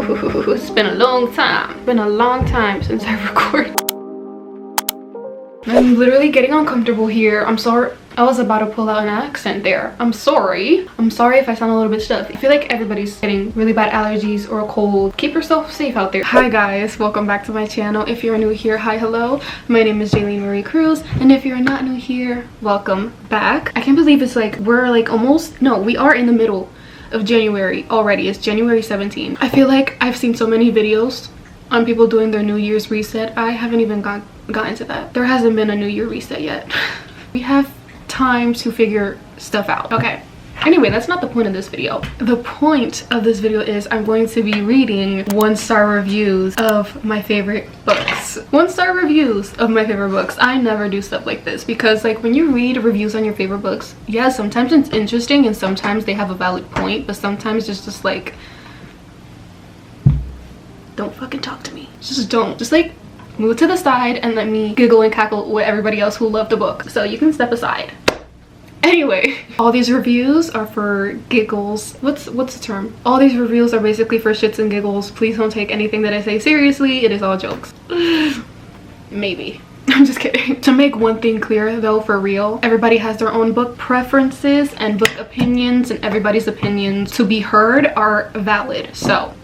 It's been a long time. Been a long time since I recorded. I'm literally getting uncomfortable here. I'm sorry. I was about to pull out an accent there. I'm sorry. I'm sorry if I sound a little bit stuffy. I feel like everybody's getting really bad allergies or a cold. Keep yourself safe out there. Hi guys, welcome back to my channel. If you're new here, hi, hello. My name is Jayleen Marie Cruz, and if you're not new here, welcome back. I can't believe it's like we're like almost, no, we are in the middle of January already. It's January 17th. I feel like I've seen so many videos on people doing their New Year's reset. I haven't even gotten to that. There hasn't been a New Year reset yet. We have time to figure stuff out. Okay, anyway, that's not the point of this video. The point of this video is I'm going to be reading 1-star reviews of my favorite books. 1-star reviews of my favorite books. I never do stuff like this because like when you read reviews on your favorite books, yeah, sometimes it's interesting and sometimes they have a valid point, but sometimes it's just like, don't fucking talk to me. Just don't. Just like move to the side and let me giggle and cackle with everybody else who loved the book. So you can step aside. Anyway, all these reviews are for giggles. What's the term? All these reviews are basically for shits and giggles. Please don't take anything that I say seriously. It is all jokes. Maybe. I'm just kidding. To make one thing clear though, for real, everybody has their own book preferences and book opinions, and everybody's opinions to be heard are valid. So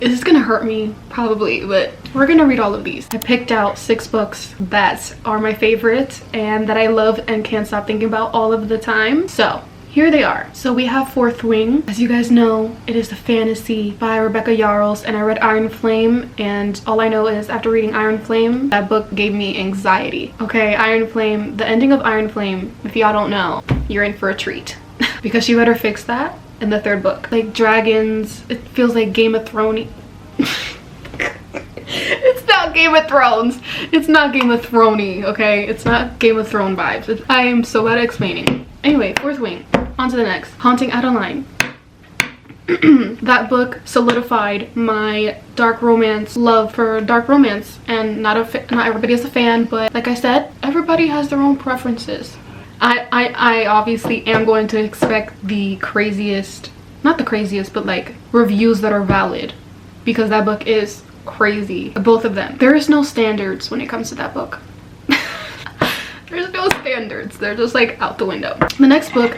is this gonna hurt me? Probably, but we're gonna read all of these. I picked out 6 books that are my favorite and that I love and can't stop thinking about all of the time. So here they are. So we have Fourth Wing. As you guys know, it is a fantasy by Rebecca Yarros, and I read Iron Flame, and all I know is after reading Iron Flame, that book gave me anxiety. Okay, Iron Flame, the ending of Iron Flame, if y'all don't know, you're in for a treat. Because she better fix that in the 3rd book. Like dragons, it feels like Game of Thrones. It's not Game of Thrones. It's not Game of Thrones, okay? It's not Game of Thrones vibes. I am so bad at explaining. Anyway, Fourth Wing. On to the next. Haunting Adeline. That book solidified my dark romance love for dark romance, and not everybody is a fan, but like I said, everybody has their own preferences. I obviously am going to expect the craziest, not the craziest, but like reviews that are valid, because that book is crazy, both of them. There is no standards when it comes to that book. There's no standards. They're just like out the window. The next book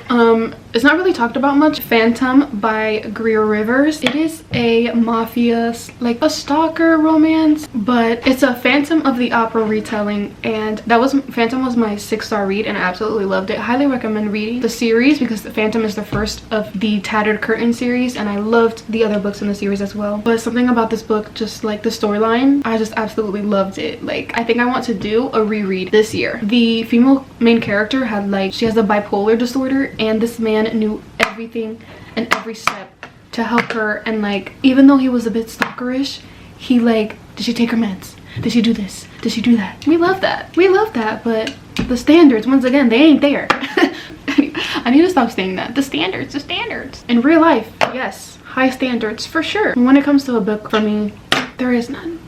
is not really talked about much. Phantom by Greer Rivers. It is a mafia, like a stalker romance, but it's a Phantom of the Opera retelling, and Phantom was my 6-star read and I absolutely loved it. Highly recommend reading the series because the Phantom is the first of the Tattered Curtain series, and I loved the other books in the series as well. But something about this book, just like the storyline, I just absolutely loved it. Like I think I want to do a reread this year. The female main character had she has a bipolar disorder, and this man knew everything and every step to help her, and like even though he was a bit stalkerish, he like, did she take her meds? Did she do this? Did she do that? We love that. We love that, but the standards, once again, they ain't there. I need to stop saying that. The standards in real life, yes, high standards for sure. When it comes to a book, for me, there is none.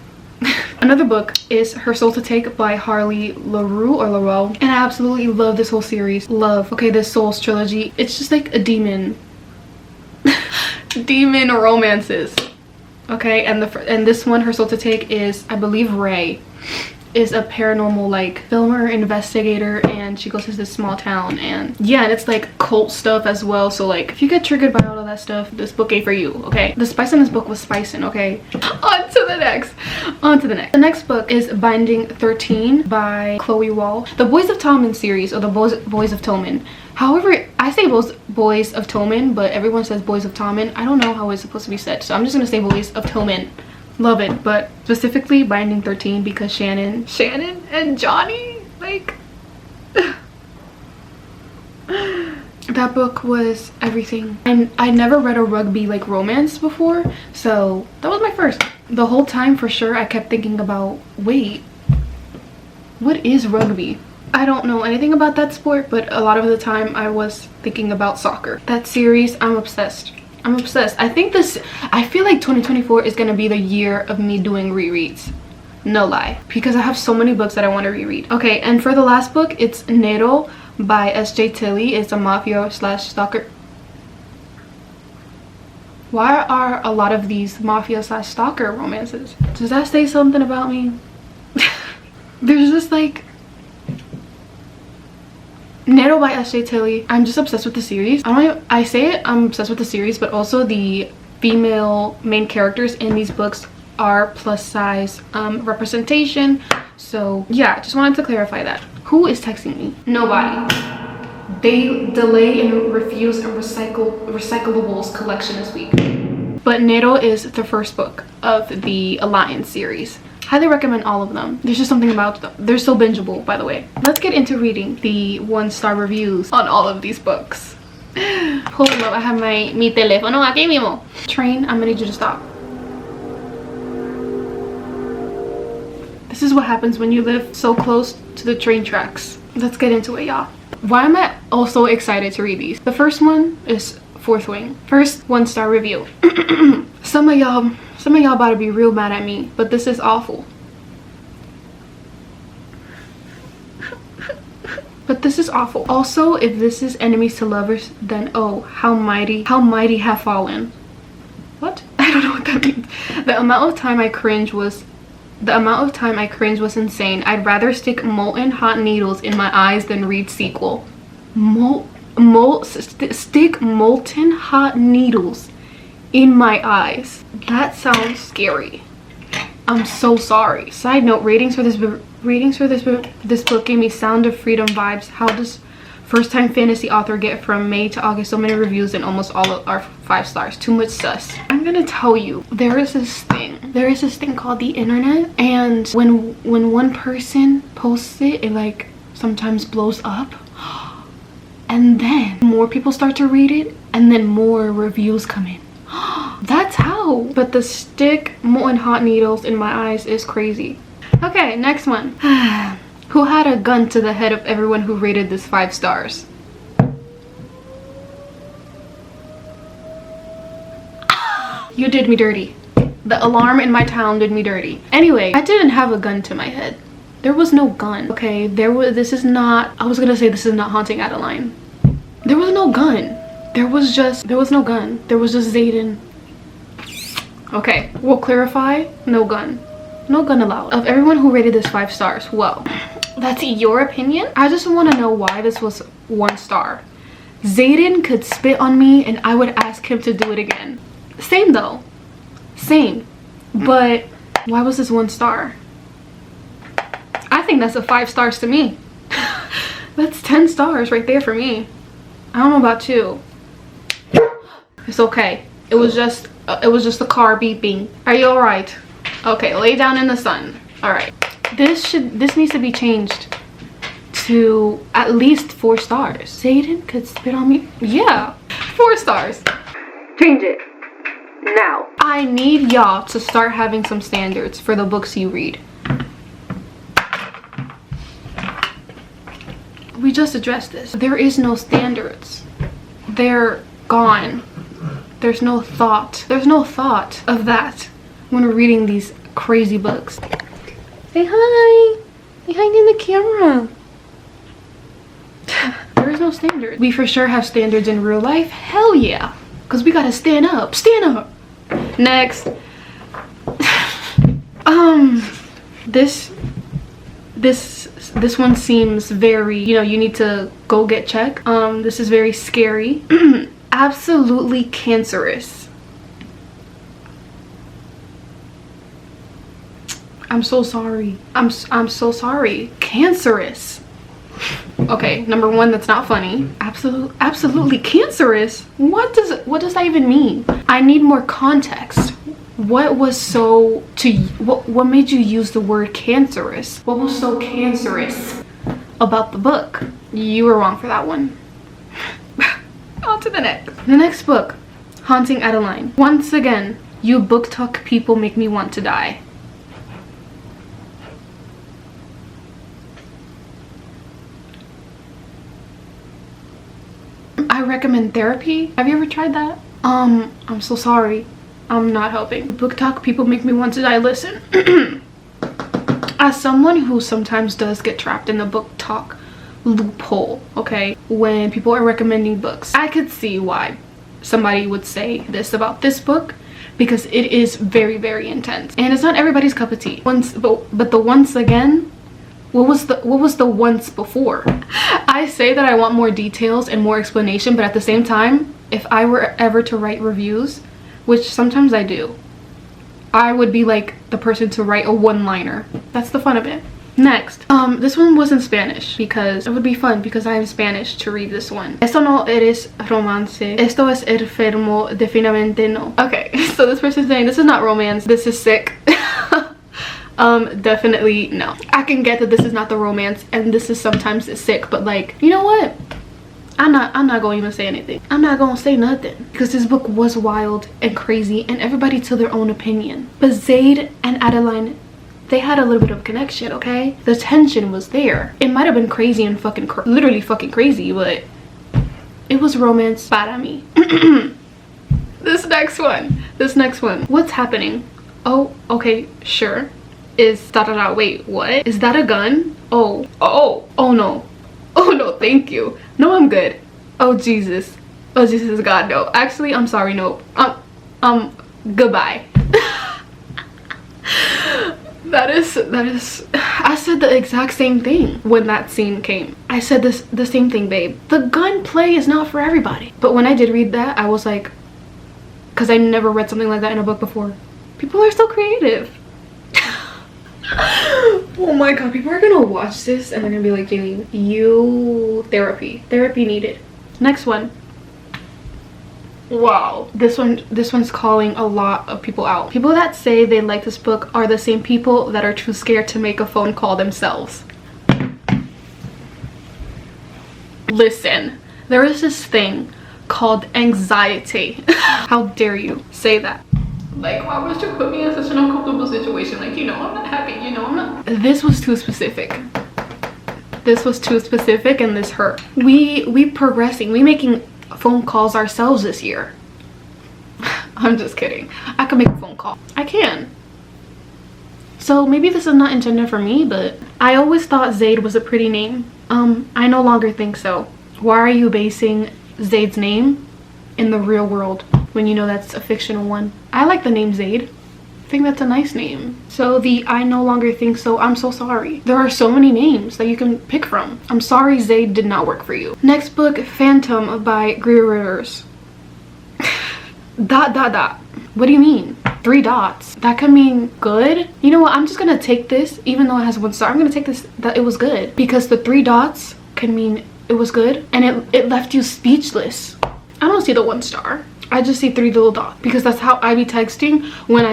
Another book is Her Soul to Take by Harley LaRue, and I absolutely love this whole series. Love. Okay, this Souls trilogy, it's just like a demon romances. Okay, and this one, Her Soul to Take, is, I believe, Ray is a paranormal like filmer investigator, and she goes to this small town, and yeah, and it's like cult stuff as well. So like if you get triggered by all of that stuff, this book ain't for you. Okay, the spice in this book was spicing. Okay, on to the next. The next book is Binding 13 by Chloe Wall. The Boys of Tolman series, or the Boys of Tolman. However, I say Boys of Tolman, but everyone says Boys of Tolman. I don't know how it's supposed to be said, so I'm just gonna say Boys of Tolman. Love it, but specifically Binding 13 because Shannon and Johnny, like that book was everything. And I never read a rugby like romance before, so that was my first. The whole time for sure I kept thinking about, wait, what is rugby? I don't know anything about that sport, but a lot of the time I was thinking about soccer. That series, I'm obsessed. I feel like 2024 is gonna be the year of me doing rereads. No lie, because I have so many books that I want to reread. Okay, and for the last book, it's Nero by S.J. Tilly. It's a mafia / stalker. Why are a lot of these mafia slash stalker romances? Does that say something about me? There's just like 𝚒𝚒 by S.J. Tilly. I'm just obsessed with the series. I say it, I'm obsessed with the series, but also the female main characters in these books are plus size representation. So yeah, just wanted to clarify that. Who is texting me? Nobody. They delay and refuse a recyclables collection this week. But 𝚒𝚒 is the first book of the Alliance series. Highly recommend all of them. There's just something about them. They're so bingeable, by the way. Let's get into reading the 1-star reviews on all of these books. Hold up, I have mi teléfono aquí mismo. Train, I'm gonna need you to stop. This is what happens when you live so close to the train tracks. Let's get into it, y'all. Why am I also excited to read these? The first one is Fourth Wing. First 1-star review. Some of y'all about to be real mad at me, but this is awful. But this is awful. Also, if this is enemies to lovers, then oh, how mighty have fallen. What? I don't know what that means. The amount of time I cringe was insane. I'd rather stick molten hot needles in my eyes than read sequel. Stick molten hot needles in my eyes. That sounds scary. I'm so sorry. Side note, ratings for this book gave me Sound of Freedom vibes. How does first-time fantasy author get from May to August so many reviews and almost all are 5 stars? Too much sus. I'm gonna tell you, there is this thing called the internet, and when one person posts it, it like sometimes blows up, and then more people start to read it, and then more reviews come in. That's how. But the stick molten hot needles in my eyes is crazy. Okay, next one. Who had a gun to the head of everyone who rated this 5 stars? You did me dirty. The alarm in my town did me dirty. Anyway, I didn't have a gun to my head. There was no gun. Okay, I was gonna say this is not Haunting Adeline. There was no gun. There was no gun. There was just Xaden. Okay, we'll clarify. No gun. No gun allowed. Of everyone who rated this 5 stars, well, that's your opinion. I just want to know why this was 1 star. Xaden could spit on me and I would ask him to do it again. Same though. Same. But why was this 1 star? I think that's a 5 stars to me. That's 10 stars right there for me. I don't know about you. It's okay. It was just the car beeping. Are you all right? Okay, lay down in the sun. All right. This needs to be changed to at least 4 stars. Xaden could spit on me. Yeah, 4 stars. Change it now. I need y'all to start having some standards for the books you read. We just addressed this. There is no standards. They're gone. There's no thought. There's no thought of that when we're reading these crazy books. Say hi. Say hi to the camera. There is no standard. We for sure have standards in real life. Hell yeah. Because we gotta stand up. Stand up. Next. This one seems very, you need to go get checked. This is very scary. Absolutely cancerous. I'm so sorry. I'm so sorry. Cancerous. Okay, number 1, that's not funny. Absolutely cancerous. What does that even mean? I need more context. What made you use the word cancerous? What was so cancerous about the book? You were wrong for that one. On to the next. The next book, Haunting Adeline. Once again, you book talk people make me want to die. I recommend therapy. Have you ever tried that? I'm so sorry. I'm not helping. Book talk people make me want to die. Listen. As someone who sometimes does get trapped in the book talk loophole, okay, when people are recommending books, I could see why somebody would say this about this book, because it is very, very intense and it's not everybody's cup of tea. But the once again, what was the once before? I say that I want more details and more explanation, but at the same time, if I were ever to write reviews, which sometimes I do, I would be like the person to write a one-liner. That's the fun of it. Next, this one was in Spanish because it would be fun because I am Spanish to read this one. Esto no eres romance. Esto es enfermo, definitivamente no. Okay, so this person's saying this is not romance, this is sick. Definitely no. I can get that this is not the romance and this is sometimes it's sick, but like, you know what? I'm not gonna even say anything. I'm not gonna say nothing because this book was wild and crazy and everybody to their own opinion. But Zayd and Adeline, they had a little bit of connection, okay? The tension was there. It might have been crazy and literally fucking crazy, but it was romance para mí. This next one. What's happening? Oh, okay, sure. Wait, what? Is that a gun? Oh no. Oh no, thank you. No, I'm good. Oh Jesus. Oh Jesus, God, no. Actually, I'm sorry, no. Goodbye. That is I said the exact same thing when that scene came. I said the same thing, babe. The gunplay is not for everybody. But when I did read that, I was like, because I never read something like that in a book before. People are so creative. Oh my god, people are gonna watch this and they're gonna be like, Jayleen, you therapy needed. Next one. Wow, this one's calling a lot of people out. People that say they like this book are the same people that are too scared to make a phone call themselves. Listen, there is this thing called anxiety. How dare you say that? Like, why would you put me in such an uncomfortable situation? Like, you know, I'm not happy, you know, I'm not. This was too specific. This was too specific and this hurt. We progressing, we making phone calls ourselves this year. I'm just kidding. I can make a phone call. I can. So maybe this is not intended for me, but I always thought Zayd was a pretty name. I no longer think so. Why are you basing Zayd's name in the real world when you know that's a fictional one? I like the name Zayd. I think that's a nice name. So the I no longer think so, I'm so sorry. There are so many names that you can pick from. I'm sorry Zayd did not work for you. Next book, Phantom by Greer Rivers. ... What do you mean? 3 dots. That could mean good. You know what? I'm just gonna take this, even though it has 1 star. I'm gonna take this that it was good, because the 3 dots can mean it was good and it left you speechless. I don't see the 1 star. I just see 3 little dots because that's how I be texting when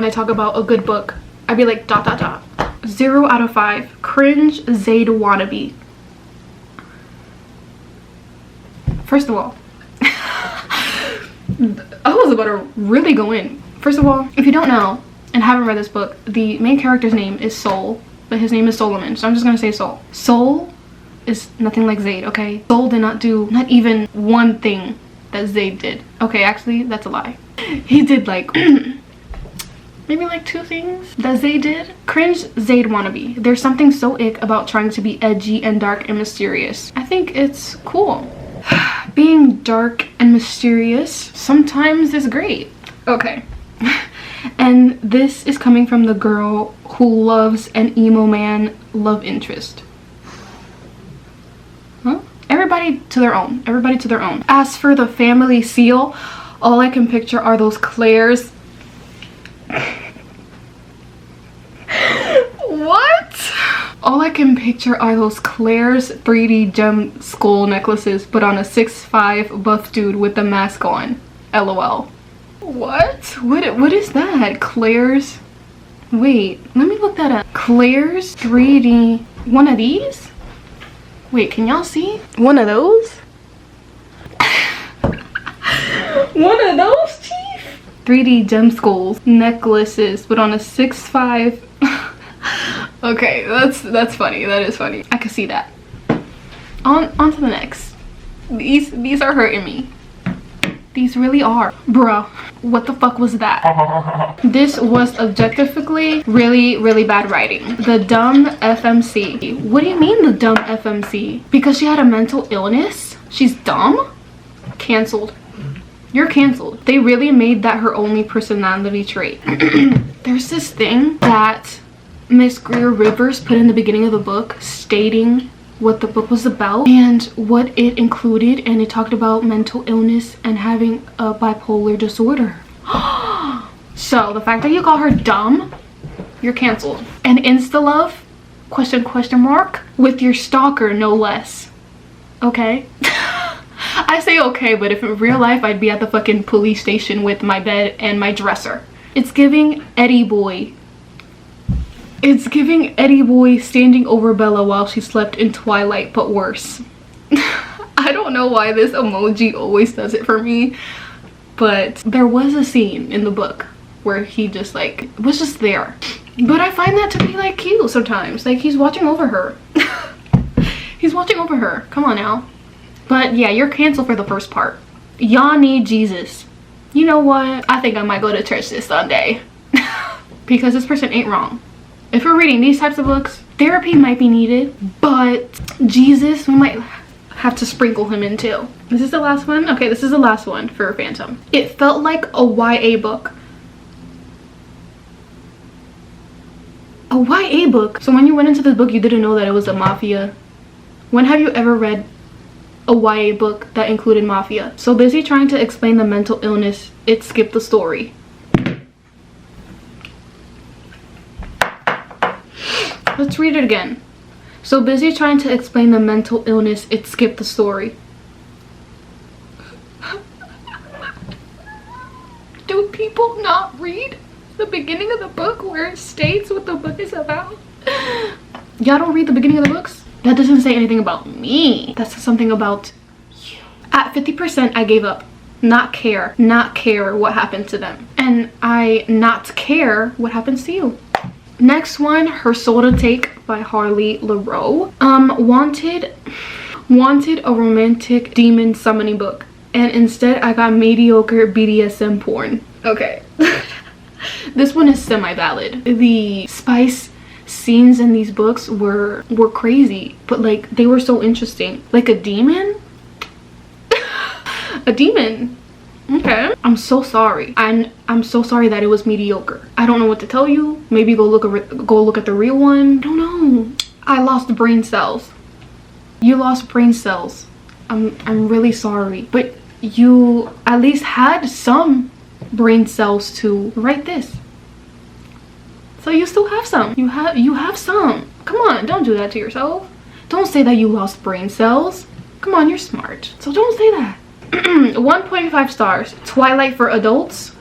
I talk about a good book. I'd be like ... 0 out of 5. Cringe Zayd wannabe. First of all, I was about to really go in. First of all, if you don't know and haven't read this book, the main character's name is Soul, but his name is Solomon, so I'm just gonna say Soul. Soul is nothing like Zayd, okay? Soul did not do not even 1 thing that Zayd did. Okay, actually, that's a lie. He did like maybe like 2 things that Zayd did. Cringe Zayd wannabe. There's something so ick about trying to be edgy and dark and mysterious. I think it's cool. Being dark and mysterious sometimes is great. Okay. And this is coming from the girl who loves an emo man love interest. Huh? Everybody to their own. Everybody to their own. As for the family seal, all I can picture are those Claire's. What? All I can picture are those Claire's 3D gem skull necklaces, but on a 6'5" buff dude with the mask on. LOL. What? What is that? Claire's? Wait, let me look that up. Claire's 3D. One of these? Wait, can y'all see? One of those? One of those, chief? 3D gem skulls necklaces, but on a 6'5". Okay, that's funny. That is funny. I can see that. On to the next. These are hurting me. These really are. Bruh, what the fuck was that? This was objectively really bad writing. The dumb FMC. What do you mean the dumb FMC? Because she had a mental illness? She's dumb? Cancelled. You're canceled. They really made that her only personality trait. There's this thing that Miss Greer Rivers put in the beginning of the book stating what the book was about and what it included, and it talked about mental illness and having a bipolar disorder. So the fact that you call her dumb, you're canceled. And insta love, question mark, with your stalker, no less. Okay. I say okay, but if in real life I'd be at the fucking police station with my bed and my dresser. It's giving Eddie boy. It's giving Eddie boy standing over Bella while she slept in Twilight, but worse. I don't know why this emoji always does it for me, but there was a scene in the book where he just like was just there. But I find that to be like cute sometimes. Like he's watching over her. He's watching over her. Come on now. But yeah, you're canceled for the first part. Y'all need Jesus. You know what? I think I might go to church this Sunday. Because this person ain't wrong. If we're reading these types of books, therapy might be needed, but Jesus, we might have to sprinkle him in too. Is this the last one? Okay, this is the last one for Phantom. It felt like a YA book. A YA book? So when you went into this book, you didn't know that it was a mafia. When have you ever read a YA book that included mafia? So busy trying to explain the mental illness, it skipped the story. Let's read it again. So busy trying to explain the mental illness, it skipped the story. Do people not read the beginning of the book where it states what the book is about? Y'all don't read the beginning of the books? That doesn't say anything about me. That says something about you. At 50%, I gave up. Not care what happened to them. And I not care what happens to you. Next one, Her Soul to Take by Harley LaRoe. Wanted a romantic demon summoning book, and instead I got mediocre BDSM porn. Okay. This one is semi-valid. The spice scenes in these books were crazy, but like they were so interesting. Like a demon? A demon. Okay. I'm so sorry. I'm so sorry that it was mediocre. I don't know what to tell you. Maybe go look at the real one. I don't know. I lost brain cells. You lost brain cells. I'm really sorry. But you at least had some brain cells to write this. So you still have some. You have some. Come on, don't do that to yourself. Don't say that you lost brain cells. Come on, you're smart. So don't say that. 1.5 stars. Twilight for adults.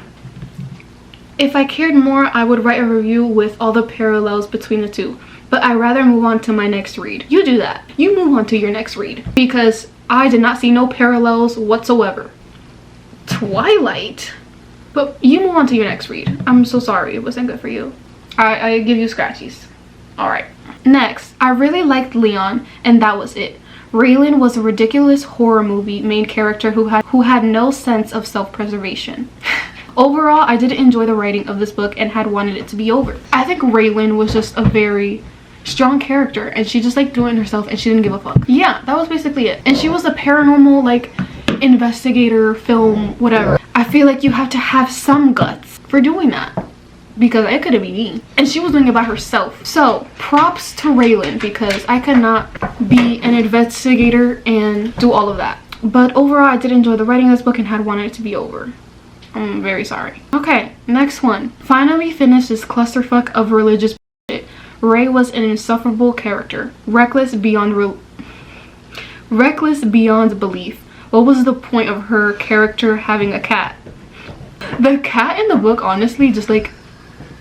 If I cared more, I would write a review with all the parallels between the two, but I'd rather move on to my next read. You do that. You move on to your next read, because I did not see no parallels whatsoever. Twilight? But you move on to your next read. I'm so sorry, it wasn't good for you. I give you scratchies. Alright. Next, I really liked Leon, and that was it. Raylan was a ridiculous horror movie main character who had no sense of self-preservation. Overall, I did enjoy the writing of this book and had wanted it to be over. I think Raylan was just a very strong character, and she just like doing herself and she didn't give a fuck. Yeah, that was basically it. And she was a paranormal like investigator, film, whatever. I feel like you have to have some guts for doing that, because it could have been me. And she was doing it by herself. So props to Raylan, because I could not be an investigator and do all of that. But overall, I did enjoy the writing of this book and had wanted it to be over. I'm very sorry. Okay, next one. Finally finished this clusterfuck of religious shit. Ray was an insufferable character, reckless beyond belief. What was the point of her character having a cat? The cat in the book honestly just like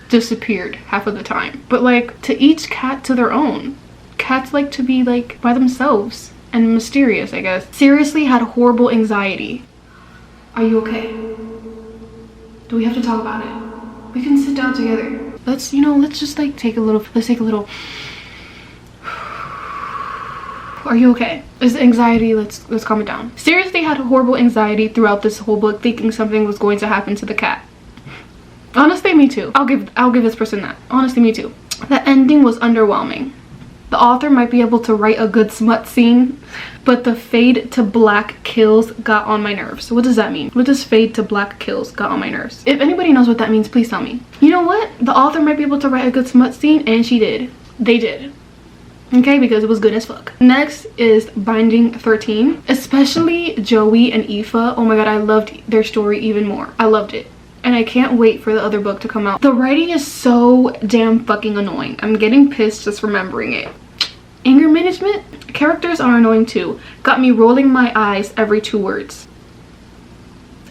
disappeared half of the time. But like, to each cat to their own. Cats like to be like by themselves and mysterious, I guess. Seriously had horrible anxiety. Are you okay? Do we have to talk about it? We can sit down together. Let's just like take a little. Are you okay? Is anxiety, let's calm it down. Seriously had horrible anxiety throughout this whole book, thinking something was going to happen to the cat. Honestly, me too. I'll give this person that. Honestly, me too. The ending was underwhelming. The author might be able to write a good smut scene, but the fade to black kills got on my nerves. What does that mean? What does fade to black kills got on my nerves? If anybody knows what that means, please tell me. You know what? The author might be able to write a good smut scene, and she did. They did. Okay, because it was good as fuck. Next is Binding 13. Especially Joey and Aoife. Oh my god, I loved their story even more. I loved it. And I can't wait for the other book to come out. The writing is so damn fucking annoying. I'm getting pissed just remembering it. Anger management? Characters are annoying too. Got me rolling my eyes every 2 words.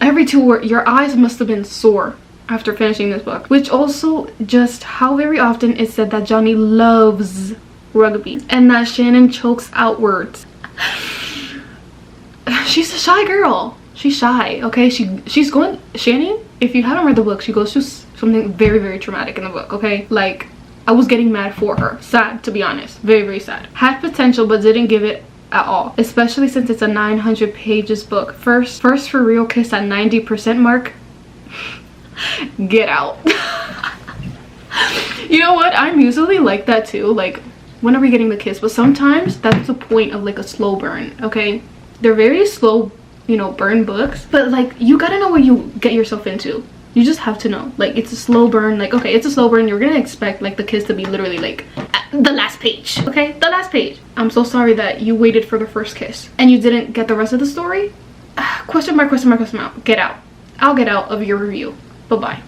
Every 2 words. Your eyes must have been sore after finishing this book. Which also just how very often it's said that Johnny loves rugby. And that Shannon chokes out words. She's a shy girl. She's shy, okay? She's going... Shannon, if you haven't read the book, she goes through something very, very traumatic in the book, okay? Like, I was getting mad for her. Sad, to be honest. Very, very sad. Had potential, but didn't give it at all. Especially since it's a 900 pages book. First for real kiss at 90% mark. Get out. You know what? I'm usually like that too. Like, when are we getting the kiss? But sometimes that's the point of like a slow burn, okay? They're very slow, you know, burn books, but like you gotta know what you get yourself into. You just have to know, like, it's a slow burn. Like, okay, it's a slow burn. You're gonna expect like the kiss to be literally like at the last page, okay? The last page. I'm so sorry that you waited for the first kiss and you didn't get the rest of the story. Question mark, question mark, question mark. Get out. I'll get out of your review. Bye-bye.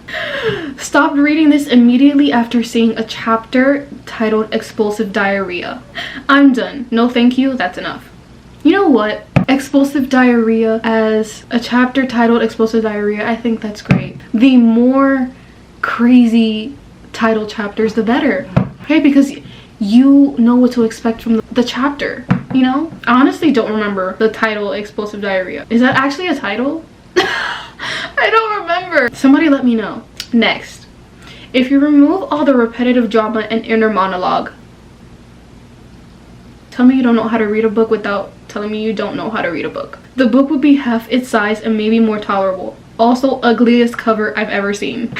Stopped reading this immediately after seeing a chapter titled Explosive Diarrhea. I'm done. No thank you. That's enough. You know what? Explosive Diarrhea as a chapter titled Explosive Diarrhea, I think that's great. The more crazy title chapters, the better. Okay, because you know what to expect from the chapter, you know? I honestly don't remember the title Explosive Diarrhea. Is that actually a title? I don't remember. Somebody let me know. Next. If you remove all the repetitive drama and inner monologue. Tell me you don't know how to read a book without telling me you don't know how to read a book. The book would be half its size and maybe more tolerable. Also, ugliest cover I've ever seen.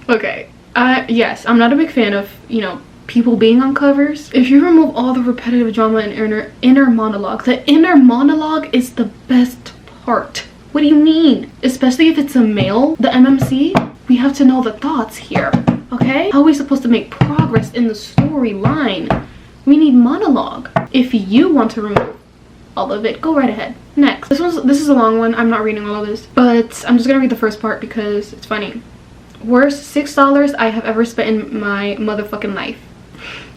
Okay. Yes, I'm not a big fan of, you know, people being on covers. If you remove all the repetitive drama and inner monologue, the inner monologue is the best part. What do you mean? Especially if it's a male, the MMC, we have to know the thoughts here, okay? How are we supposed to make progress in the storyline? We need monologue. If you want to remove all of it, go right ahead. Next. This is a long one. I'm not reading all of this, but I'm just gonna read the first part because it's funny. Worst $6 I have ever spent in my motherfucking life.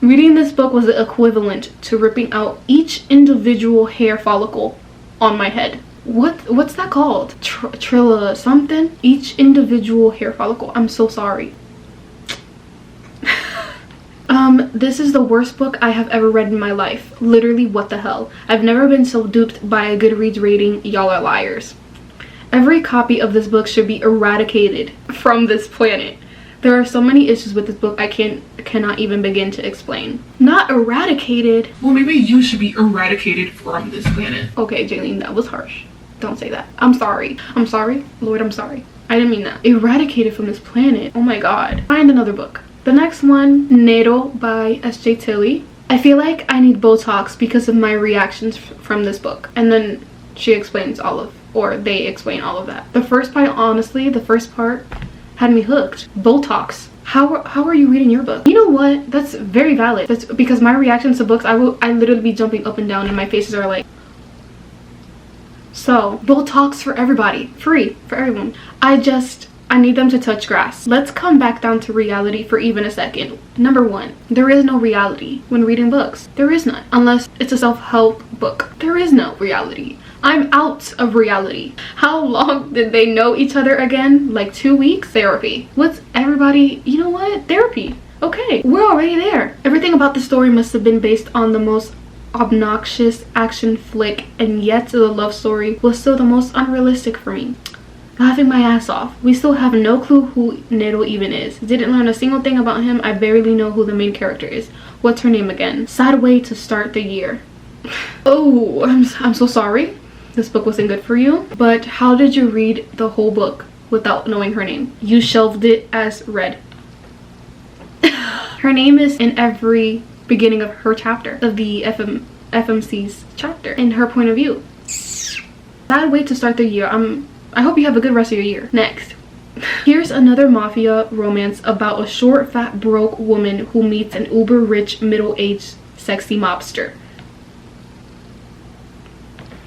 Reading this book was the equivalent to ripping out each individual hair follicle on my head. What's that called? Trilla something? Each individual hair follicle. I'm so sorry. This is the worst book I have ever read in my life. Literally, what the hell? I've never been so duped by a Goodreads rating. Y'all are liars. Every copy of this book should be eradicated from this planet. There are so many issues with this book I cannot even begin to explain. Not eradicated. Well, maybe you should be eradicated from this planet. Okay, Jayleen, that was harsh. Don't say that. I'm sorry. I'm sorry. Lord, I'm sorry. I didn't mean that. Eradicated from this planet. Oh my god. Find another book. The next one, 𝚒𝚒 by S.J. Tilly. I feel like I need Botox because of my reactions from this book. And then she explains they explain all of that. The first part, honestly, the first part had me hooked. Botox. How are you reading your book? You know what? That's very valid. That's because my reactions to books, I literally be jumping up and down and my faces are like. So, Botox for everybody. Free for everyone. I need them to touch grass. Let's come back down to reality for even a second. Number 1, there is no reality when reading books. There is none. Unless it's a self-help book. There is no reality. I'm out of reality. How long did they know each other again? Like 2 weeks? Therapy. What's everybody? You know what? Therapy. Okay, we're already there. Everything about the story must have been based on the most obnoxious action flick, and yet the love story was still the most unrealistic for me. Laughing my ass off. We still have no clue who 𝚒𝚒 even is. Didn't learn a single thing about him. I barely know who the main character is. What's her name again? Sad way to start the year. Oh, I'm so sorry. This book wasn't good for you. But how did you read the whole book without knowing her name? You shelved it as read. Her name is in every beginning of her chapter, of the FMC's chapter, and her point of view. Bad way to start the year. I hope you have a good rest of your year. Next. Here's another mafia romance about a short, fat, broke woman who meets an uber rich, middle-aged, sexy mobster.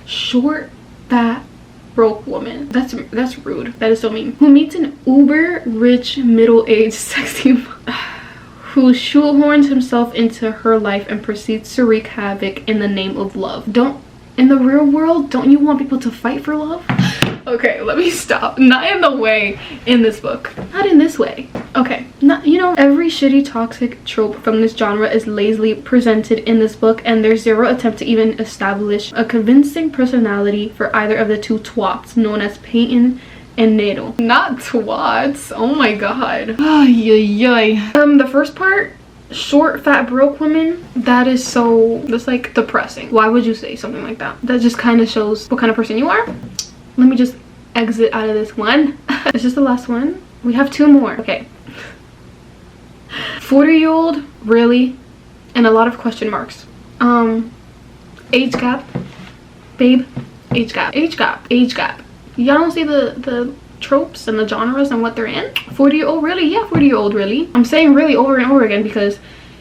Short, fat, broke woman. That's rude. That is so mean. Who meets an uber rich, middle-aged, sexy who shoehorns himself into her life and proceeds to wreak havoc in the name of love. In the real world, don't you want people to fight for love? Okay, let me stop. Not in the way in this book. Not in this way. Okay, you know, every shitty toxic trope from this genre is lazily presented in this book, and there's zero attempt to even establish a convincing personality for either of the two twats known as 𝚋𝚞𝚜 and 𝚒𝚜. Not twats. Oh my god. The first part, short, fat, broke woman, that's like depressing. Why would you say something like that? That just kind of shows what kind of person you are. Let me just exit out of this one. Is this the last one? We have 2 more. Okay. 40-year-old, really? And a lot of question marks. Age gap, babe. Age gap. Y'all don't see the tropes and the genres and what they're in? 40-year-old, really? Yeah, 40-year-old, really. I'm saying really over and over again because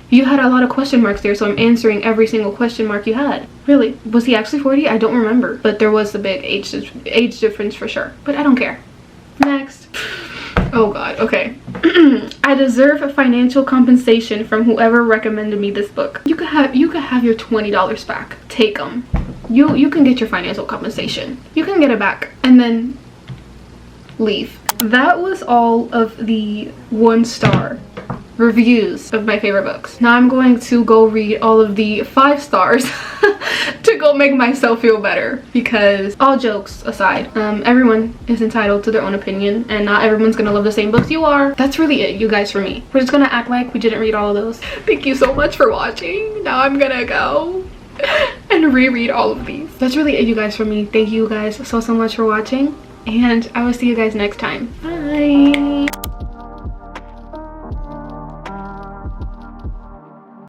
you had a lot of question marks there, so I'm answering every single question mark you had. Really? Was he actually 40? I don't remember, but there was a big age difference for sure, but I don't care. Next. Oh god. Okay. I deserve financial compensation from whoever recommended me this book. You could have your $20 back. Take them. You can get your financial compensation. You can get it back and then leave. That was all of the 1-star reviews of my favorite books. Now I'm going to go read all of the 5 stars to go make myself feel better, because all jokes aside, everyone is entitled to their own opinion and not everyone's gonna love the same books you are. That's really it, you guys, for me. We're just gonna act like we didn't read all of those. Thank you so much for watching. Now I'm gonna go and reread all of these. That's really it, you guys, for me. Thank you guys so much for watching, and I will see you guys next time. Bye.